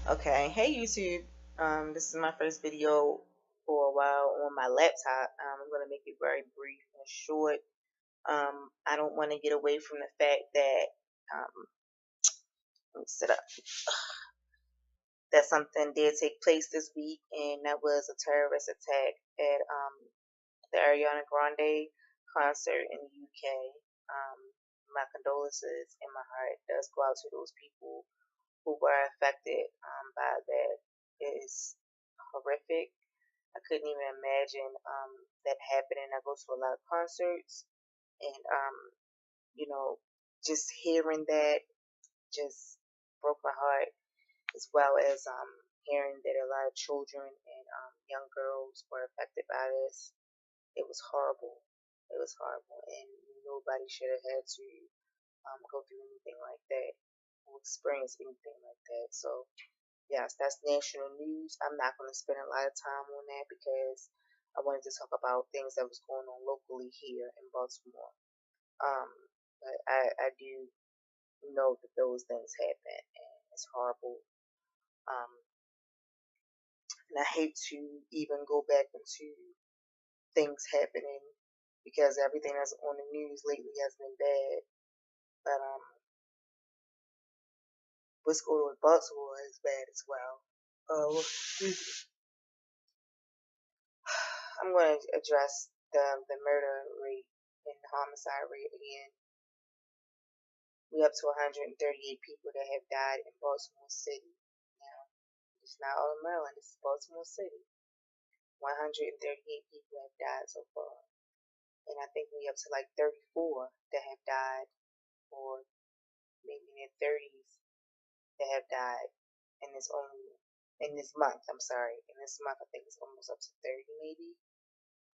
Okay, hey YouTube. This is my first video for a while on my laptop. I'm gonna make it very brief and short. I don't want to get away from the fact that let me sit up. That something did take place this week, and that was a terrorist attack at the Ariana Grande concert in the UK. My condolences and my heart does go out to those people who were affected by that. It is horrific. I couldn't even imagine that happening. I go to a lot of concerts, and you know, just hearing that just broke my heart, as well as hearing that a lot of children and young girls were affected by this. It was horrible. It was horrible, and nobody should have had to go through anything like that or experience anything like that. So yes, that's national news. I'm not going to spend a lot of time on that because I wanted to talk about things that was going on locally here in Baltimore. Um, but I do know that those things happen, and it's horrible. Um, and I hate to even go back into things happening because everything that's on the news lately has been bad. But what's going on in Baltimore is bad as well. Excuse me. I'm going to address the murder rate and the homicide rate again. We up to 138 people that have died in Baltimore City. Now, it's not all of Maryland, this is Baltimore City. 138 people have died so far. And I think we up to like 34 that have died, or maybe in their 30s that have died in this month. I'm sorry. In this month, I think it's almost up to 30 maybe.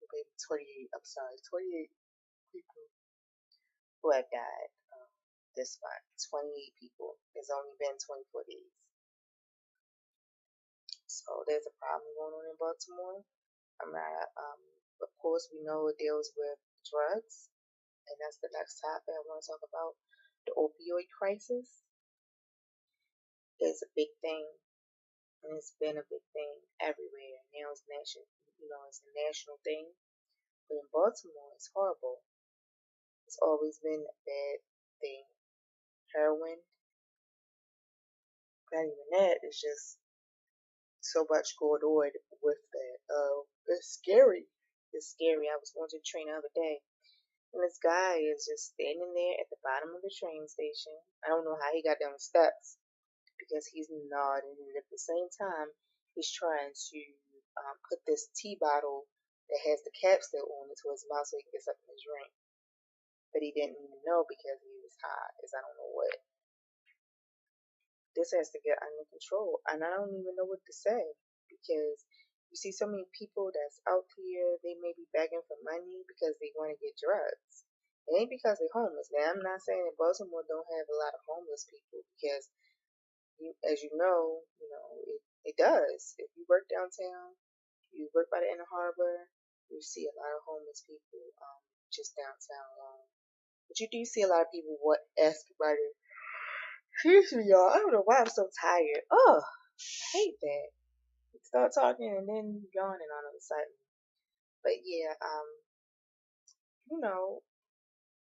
Maybe 28. I'm sorry, 28 people who have died this month. 28 people. It's only been 24 days. So there's a problem going on in Baltimore. I'm not, of course, we know it deals with drugs, and that's the next topic I want to talk about. The opioid crisis is a big thing, and it's been a big thing everywhere. Now it's national, it's a national thing. But in Baltimore, it's horrible. It's always been a bad thing. Heroin, not even that. It's just so much going on with that. It's scary. It's scary. I was going to the train the other day, and this guy is just standing there at the bottom of the train station. I don't know how he got down the steps because he's nodding, and at the same time, he's trying to put this tea bottle that has the cap still on into his mouth so he can get something to drink. But he didn't even know because he was high, as I don't know what. This has to get under control, and I don't even know what to say because you see so many people that's out here. They may be begging for money because they want to get drugs. It ain't because they're homeless. Now I'm not saying that Baltimore don't have a lot of homeless people because as it does. If you work downtown, you work by the inner harbor, you see a lot of homeless people just downtown alone. But you do see a lot of people what ask about it. Excuse me, y'all. I don't know why I'm so tired. Oh, I hate that. You start talking and then yawning all of a sudden. But yeah, you know,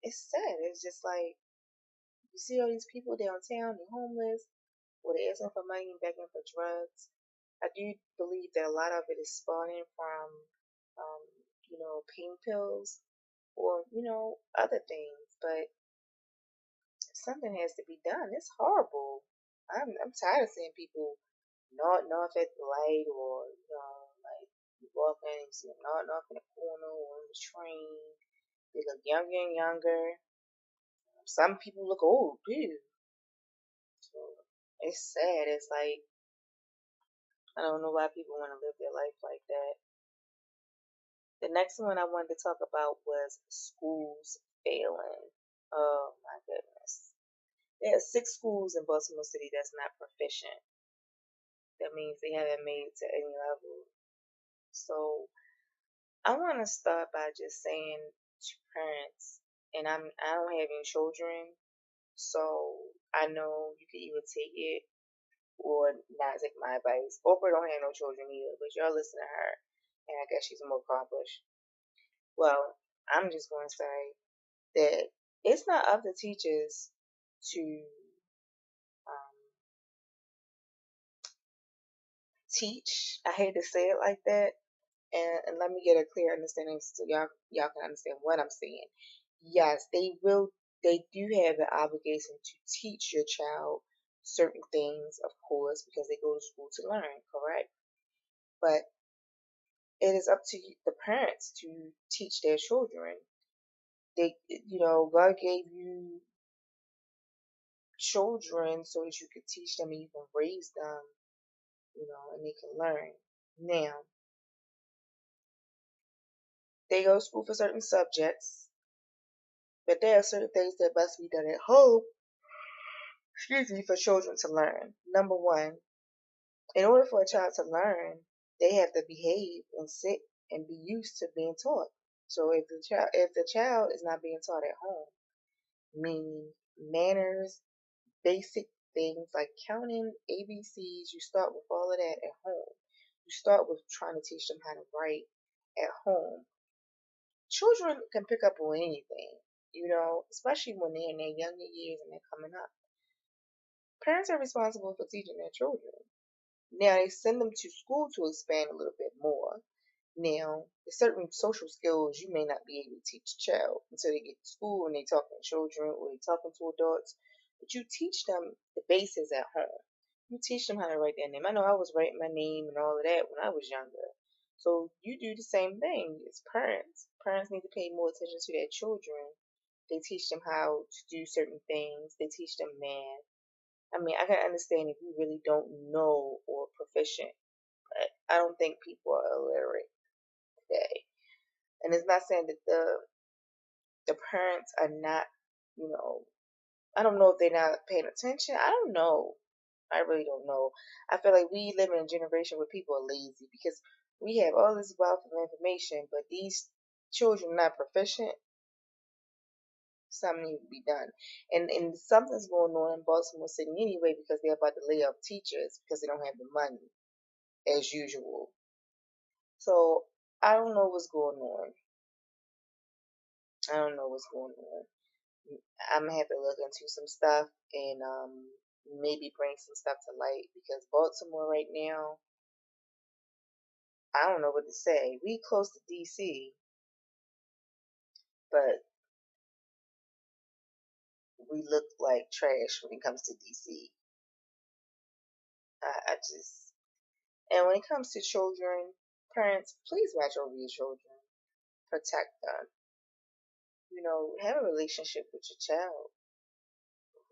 it's sad. It's just like you see all these people downtown, they're homeless, or they're asking for money and begging for drugs. I do believe that a lot of it is spawning from, um, pain pills or, other things. But something has to be done. It's horrible. I'm tired of seeing people nodding off at the light, or like you walk in and see them nodding off in the corner or on the train. They look younger and younger. Some people look old too. So it's sad. It's like I don't know why people want to live their life like that. The next one I wanted to talk about was schools failing. Oh my goodness. There are 6 schools in Baltimore City that's not proficient. That means they haven't made it to any level. So I want to start by just saying to parents, and I don't have any children, so I know you can either take it or would not take my advice. Oprah don't have no children either, but y'all listen to her, and I guess she's more accomplished. Well, I'm just going to say that it's not up to teachers to um, teach. I hate to say it like that, and let me get a clear understanding so y'all can understand what I'm saying. Yes, they do have the obligation to teach your child certain things, of course, because they go to school to learn, correct? But it is up to the parents to teach their children. God gave you children so that you could teach them and you can raise them, and they can learn. Now, they go to school for certain subjects, but there are certain things that must be done at home, excuse me, for children to learn. Number one, in order for a child to learn, they have to behave and sit and be used to being taught. So if the child is not being taught at home, meaning manners, basic things like counting, ABCs, you start with all of that at home. You start with trying to teach them how to write at home. Children can pick up on anything, especially when they're in their younger years and they're coming up. Parents are responsible for teaching their children. Now they send them to school to expand a little bit more. Now, there's certain social skills you may not be able to teach a child until they get to school and they talking to children or they talking to adults. But you teach them the basics at home. You teach them how to write their name. I know I was writing my name and all of that when I was younger. So you do the same thing as parents. Parents need to pay more attention to their children. They teach them how to do certain things. They teach them math. I mean, I can understand if you really don't know or proficient, but I don't think people are illiterate today. And it's not saying that the parents are not, you know, I don't know if they're not paying attention. I don't know. I really don't know. I feel like we live in a generation where people are lazy because we have all this wealth of information, but these children are not proficient. Something needs to be done. And something's going on in Baltimore City anyway because they're about to lay off teachers because they don't have the money as usual. So I don't know what's going on. I don't know what's going on. I'm gonna have to look into some stuff and maybe bring some stuff to light because Baltimore right now, I don't know what to say. We close to DC, but we look like trash when it comes to DC. I just and when it comes to children, parents, please watch over your children, protect them. Have a relationship with your child.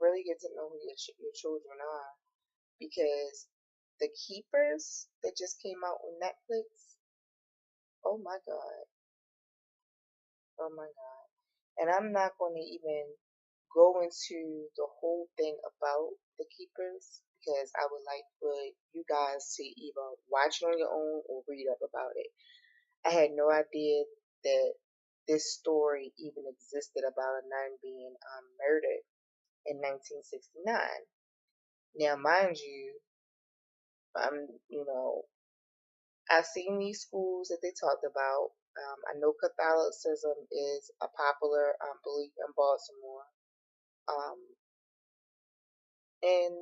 Really get to know who your children are because the Keepers that just came out on Netflix. Oh my God. Oh my God. And I'm not going to even go into the whole thing about the Keepers because I would like for you guys to either watch it on your own or read up about it. I had no idea that this story even existed about a nun being murdered in 1969. Now, mind you, I'm, you know, I've seen these schools that they talked about. I know Catholicism is a popular belief in Baltimore. Um, and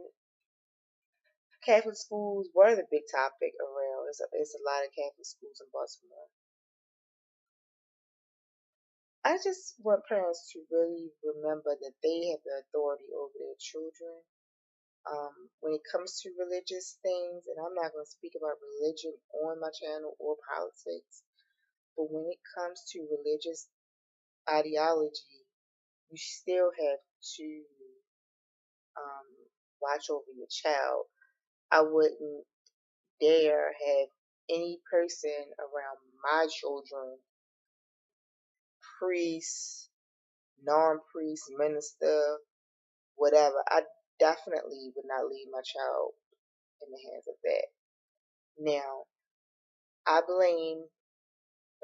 Catholic schools were the big topic around. It's a lot of Catholic schools in Baltimore. I just want parents to really remember that they have the authority over their children. When it comes to religious things, and I'm not going to speak about religion on my channel or politics, but when it comes to religious ideology, you still have to um, watch over your child. I wouldn't dare have any person around my children, priest, non-priest, minister, whatever. I definitely would not leave my child in the hands of that. Now, I blame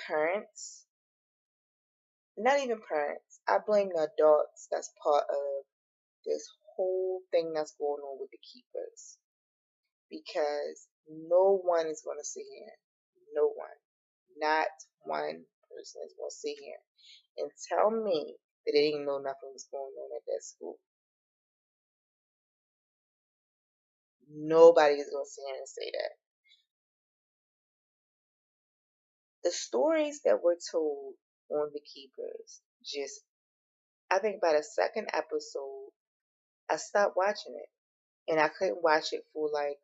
parents, not even parents. I blame the adults that's part of this whole thing that's going on with the Keepers. because no one is going to sit here. No one. Not one person is going to sit here and tell me that they didn't know nothing was going on at that school. Nobody is going to sit here and say that. The stories that were told on The Keepers, just, I think by the second episode, I stopped watching it. And I couldn't watch it for like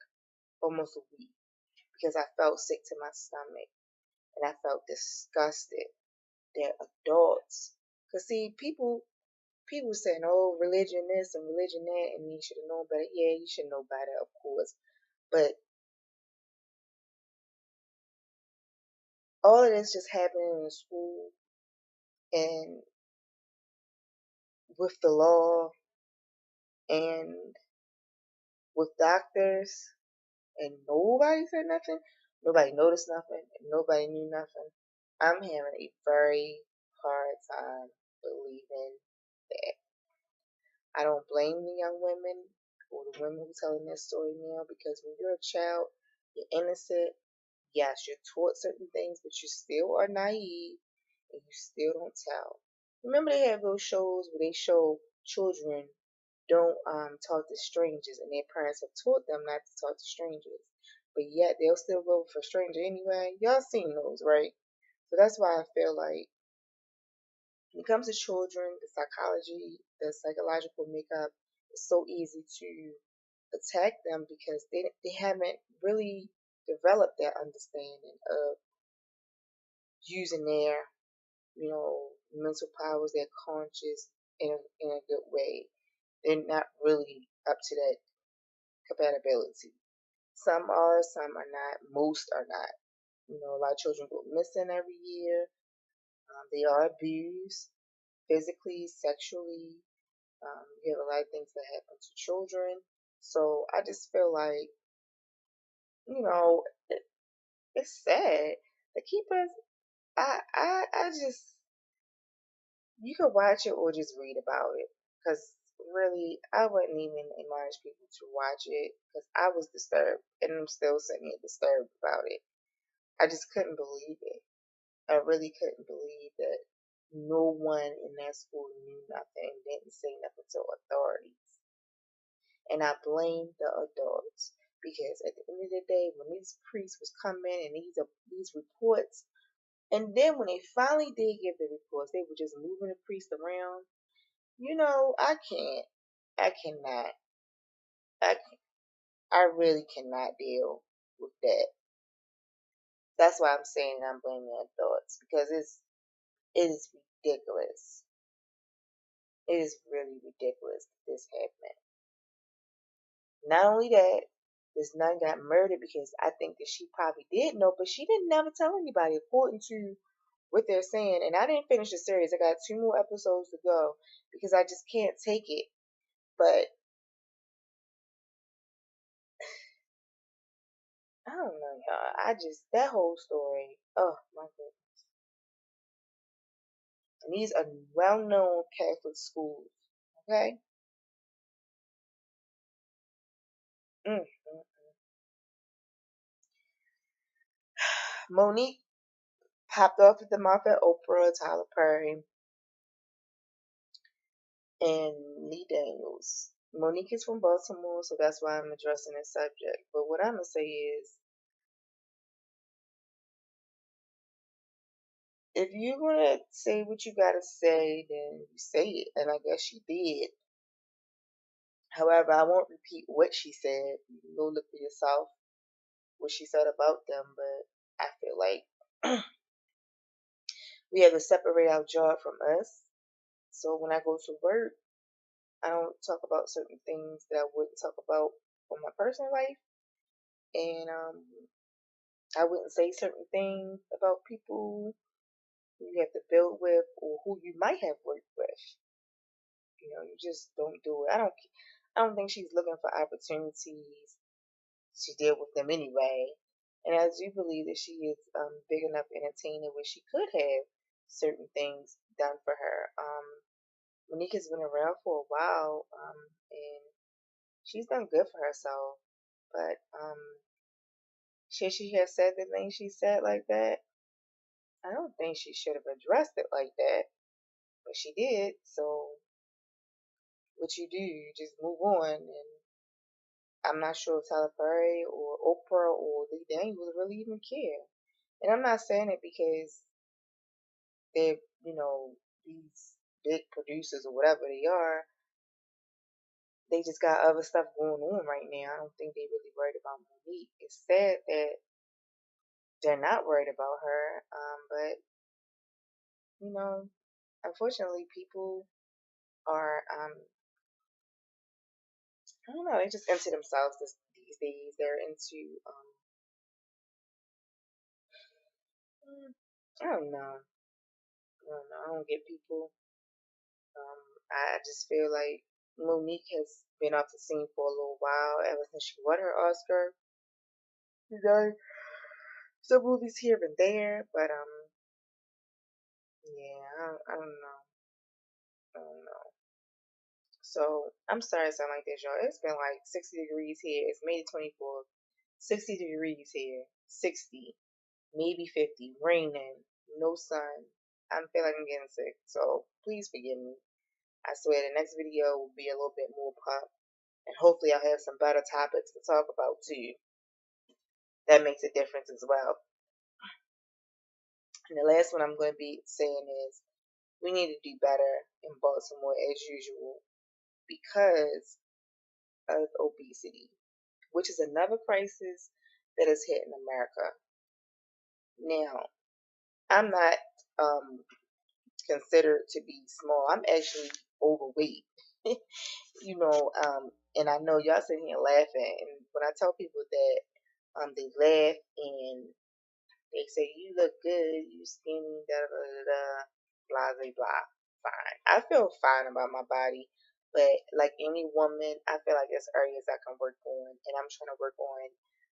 almost a week because I felt sick to my stomach and I felt disgusted that adults, cause see people saying, oh, religion this and religion that, and you should have known better. Yeah, you should know better, of course, but all of this just happening in school and with the law and with doctors, and nobody said nothing. Nobody noticed nothing. Nobody knew nothing. I'm having a very hard time believing that. I don't blame the young women or the women who are telling their story now, because when you're a child, you're innocent. Yes, you're taught certain things, but you still are naive and you still don't tell. Remember they have those shows where they show children don't talk to strangers, and their parents have taught them not to talk to strangers, but yet they'll still go for a stranger anyway. Y'all seen those, right? So that's why I feel like when it comes to children, the psychology, the psychological makeup, is so easy to attack them because they haven't really developed that understanding of using their, mental powers, their conscious in a good way. They're not really up to that compatibility. Some are, some are not, most are not. A lot of children go missing every year. They are abused physically, sexually. You have a lot of things that happen to children. So I just feel like, it, it's sad. The Keepers, I just, you could watch it or just read about it. Because really, I wouldn't even admonish people to watch it because I was disturbed and I'm still sitting here disturbed about it. I just couldn't believe it. I really couldn't believe that no one in that school knew nothing, didn't say nothing to authorities. And I blame the adults because at the end of the day, when these priests was coming and these reports, and then when they finally did give the reports, they were just moving the priest around. I can't. I cannot. I I really cannot deal with that. That's why I'm saying I'm blaming the adults because it is ridiculous. It is really ridiculous that this happened. Not only that, this nun got murdered because I think that she probably did know, but she didn't never tell anybody, according to what they're saying. And I didn't finish the series. I got 2 more episodes to go because I just can't take it. But I don't know, y'all. That whole story. Oh my goodness. And these are well-known Catholic schools. Okay. Mm. Monique popped off at the mouth at Oprah, Tyler Perry, and Lee Daniels. Monique is from Baltimore, so that's why I'm addressing this subject. But what I'm gonna say is, if you're gonna say what you gotta say, then you say it, and I guess she did. However, I won't repeat what she said. You can go look for yourself what she said about them. But I feel like we have to separate our job from us. So when I go to work, I don't talk about certain things that I wouldn't talk about for my personal life, and I wouldn't say certain things about people who you have to build with or who you might have worked with. You just don't do it. I don't think she's looking for opportunities to deal with them anyway. And I do believe that she is big enough entertainer where she could have certain things done for her. Monique has been around for a while, and she's done good for herself. But should she have said the things she said like that? I don't think she should have addressed it like that, but she did. So what you do, you just move on. And I'm not sure if Tyler Perry or Oprah or Lee Daniels really even care. And I'm not saying it because they're, these big producers or whatever they are. They just got other stuff going on right now. I don't think they really worried about Monique. It's sad that they're not worried about her. But you know, unfortunately, people are I don't know, they're just into themselves these days. They're into I don't know. I don't know. I don't get people. I just feel like Monique has been off the scene for a little while ever since she won her Oscar. You know, some movies here and there, but yeah, I don't know. I don't know. So I'm sorry to sound like this, y'all. It's been like 60 degrees here. It's May 24th. 60 degrees here. 60, maybe 50. Raining. No sun. I feel like I'm getting sick. So please forgive me. I swear the next video will be a little bit more pop. And hopefully I'll have some better topics to talk about too. That makes a difference as well. And the last one I'm going to be saying is we need to do better in Baltimore as usual because of obesity, which is another crisis that is hitting America. Now, I'm not considered to be small. I'm actually overweight. And I know y'all sitting here laughing. And when I tell people that, they laugh and they say, "You look good, you skinny, da da da da, blah blah blah." Fine. I feel fine about my body, but like any woman, I feel like there's areas I can work on, and I'm trying to work on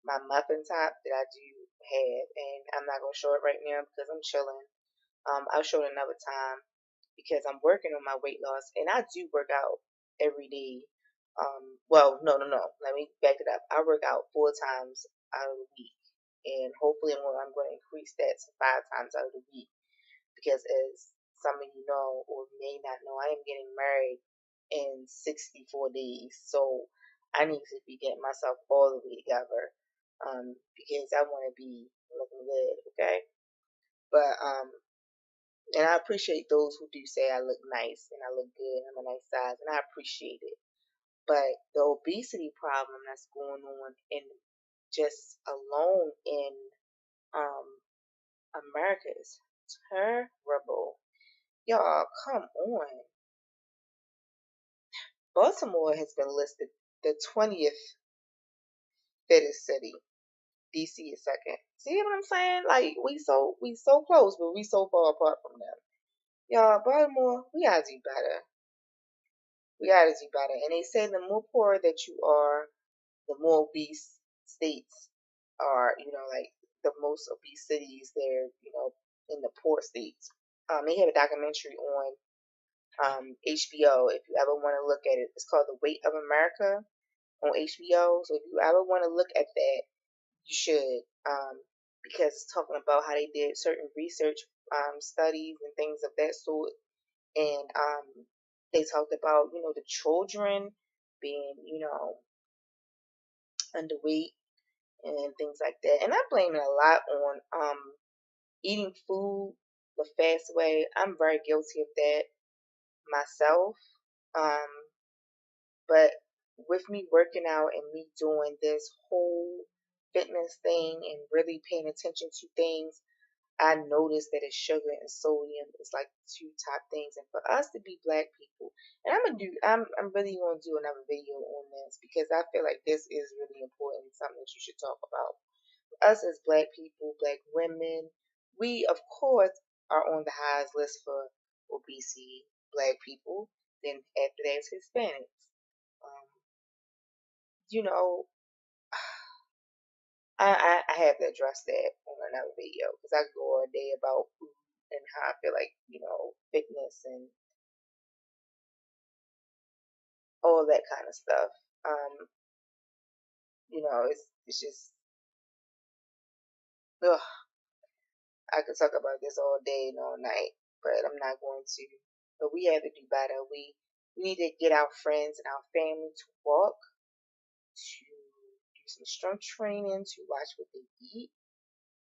my muffin top that I do have, and I'm not gonna show it right now because I'm chilling. I'll show it another time because I'm working on my weight loss, and I do work out every day. Well, no. Let me back it up. I work out 4 times out of the week, and hopefully, I'm going to increase that to 5 times out of the week because, as some of you know or may not know, I am getting married in 64 days, so I need to be getting myself all the way together, because I want to be looking good. Okay, but and I appreciate those who do say I look nice and I look good and I'm a nice size, and I appreciate it. But the obesity problem that's going on in just alone in um America is terrible. Y'all, come on. Baltimore has been listed the 20th fittest city. DC is second. See what I'm saying? Like we so close, but we so far apart from them. Y'all, Baltimore, we gotta do better. We gotta do better. And they say the more poor that you are, the more obese states are, like the most obese cities there, in the poor states. They have a documentary on HBO. If you ever want to look at it, it's called The Weight of America on HBO. So if you ever want to look at that, you should, because it's talking about how they did certain research studies and things of that sort, and they talked about the children being underweight and things like that. And I blame it a lot on eating food the fast way. I'm very guilty of that myself. Um, but with me working out and me doing this whole fitness thing and really paying attention to things, I noticed that it's sugar and sodium is like two top things. And for us to be black people, and I'm really gonna do another video on this because I feel like this is really important, something that you should talk about. Us as black people, black women, we of course are on the highest list for obesity, black people. Then after that is Hispanics. Um, you know, I have to address that on another video because I go all day about food and how I feel like, fitness and all that kind of stuff. Um, It's just, ugh, I could talk about this all day and all night, but I'm not going to. But we have to do better. We need to get our friends and our family to walk, to do some strength training, to watch what they eat.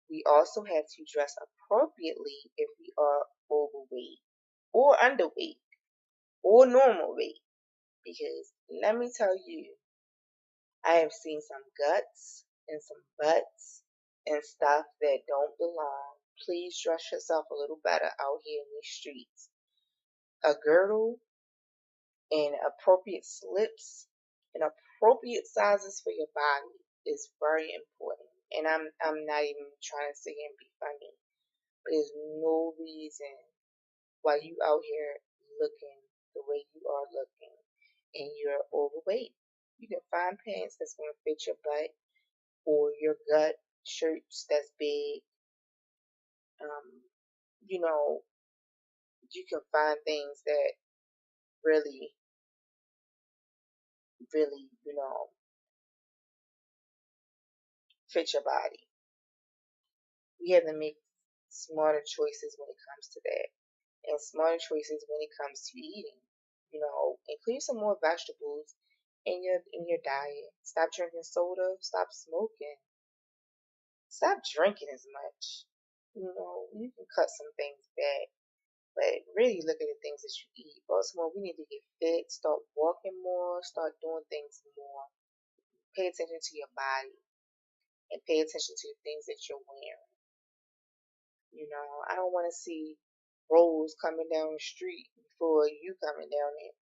We also have to dress appropriately if we are overweight or underweight or normal weight. Because let me tell you, I have seen some guts and some butts and stuff that don't belong. Please dress yourself a little better out here in these streets. A girdle and appropriate slips and appropriate sizes for your body is very important. And I'm not even trying to sit here and be funny. But there's no reason why you out here looking the way you are looking and you're overweight. You can find pants that's gonna fit your butt or your gut, shirts that's big. Um, you know, you can find things that really, really, fit your body. We have to make smarter choices when it comes to that, and smarter choices when it comes to eating. Include some more vegetables in your diet. Stop drinking soda. Stop smoking. Stop drinking as much. You can cut some things back, but really look at the things that you eat. Baltimore, we need to get fit, start walking more, start doing things more. Pay attention to your body and pay attention to the things that you're wearing. I don't want to see Rose coming down the street before you coming down it.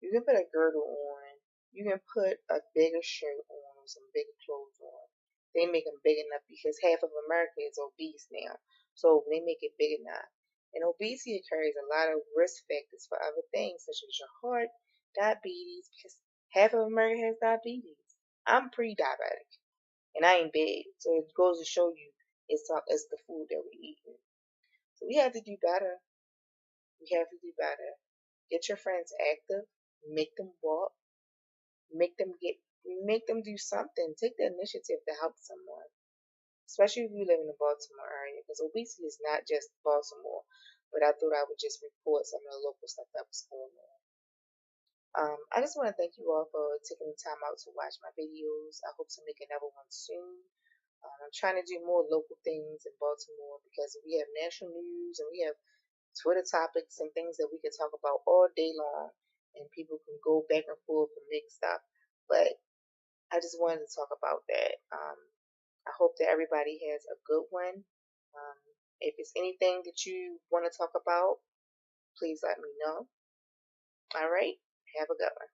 You can put a girdle on. You can put a bigger shirt on or some bigger clothes on. They make them big enough because half of America is obese now. So they make it big enough. And obesity carries a lot of risk factors for other things such as your heart, diabetes, because half of America has diabetes. I'm pre-diabetic and I ain't big. So it goes to show you it's the food that we eat. So we have to do better. We have to do better. Get your friends active, make them walk, make them get make them do something. Take the initiative to help someone. Especially if you live in the Baltimore area, because obesity is not just Baltimore. But I thought I would just report some of the local stuff that was going on. I just want to thank you all for taking the time out to watch my videos. I hope to make another one soon. I'm trying to do more local things in Baltimore because we have national news and we have Twitter topics and things that we can talk about all day long, and people can go back and forth and make stuff. But I just wanted to talk about that. I hope that everybody has a good one. Um, if it's anything that you want to talk about, please let me know. All right. Have a good one.